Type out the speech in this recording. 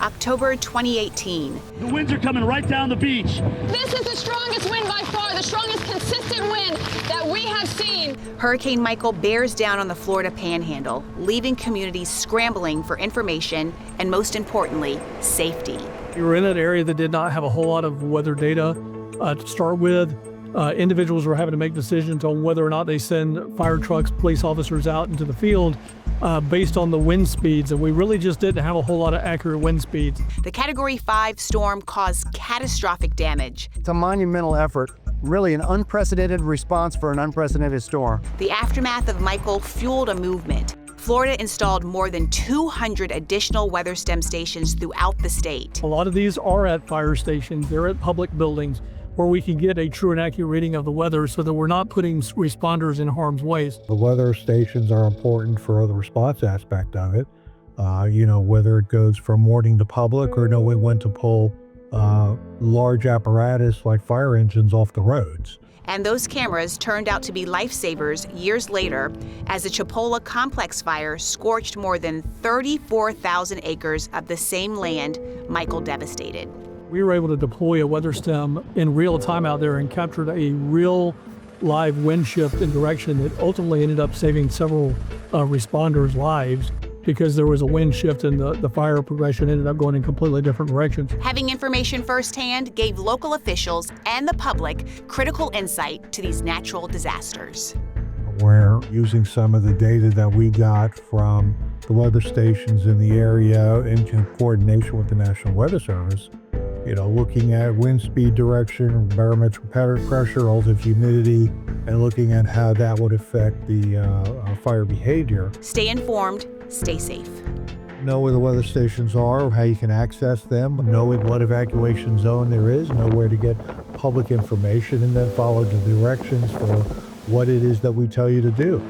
October 2018. The winds are coming right down the beach. This is the strongest wind by far, the strongest consistent wind that we have seen. Hurricane Michael bears down on the Florida Panhandle, leaving communities scrambling for information and, most importantly, safety. We were in an area that did not have a whole lot of weather data to start with. Individuals were having to make decisions on whether or not they send fire trucks, police officers out into the field based on the wind speeds, and we really just didn't have a whole lot of accurate wind speeds. The Category 5 storm caused catastrophic damage. It's a monumental effort, really an unprecedented response for an unprecedented storm. The aftermath of Michael fueled a movement. Florida installed more than 200 additional WeatherSTEM stations throughout the state. A lot of these are at fire stations, they're at public buildings, where we can get a true and accurate reading of the weather so that we're not putting responders in harm's way. The weather stations are important for the response aspect of it. Whether it goes from warning to public or knowing when to pull large apparatus like fire engines off the roads. And those cameras turned out to be lifesavers years later as the Chipola complex fire scorched more than 34,000 acres of the same land Michael devastated. We were able to deploy a WeatherSTEM in real time out there and captured a real live wind shift in direction that ultimately ended up saving several responders' lives because there was a wind shift and the fire progression ended up going in completely different directions. Having information firsthand gave local officials and the public critical insight to these natural disasters. We're using some of the data that we got from the weather stations in the area in coordination with the National Weather Service. Looking at wind speed direction, barometric pressure, relative humidity, and looking at how that would affect the fire behavior. Stay informed, stay safe. Know where the weather stations are, how you can access them, knowing what evacuation zone there is, know where to get public information, and then follow the directions for what it is that we tell you to do.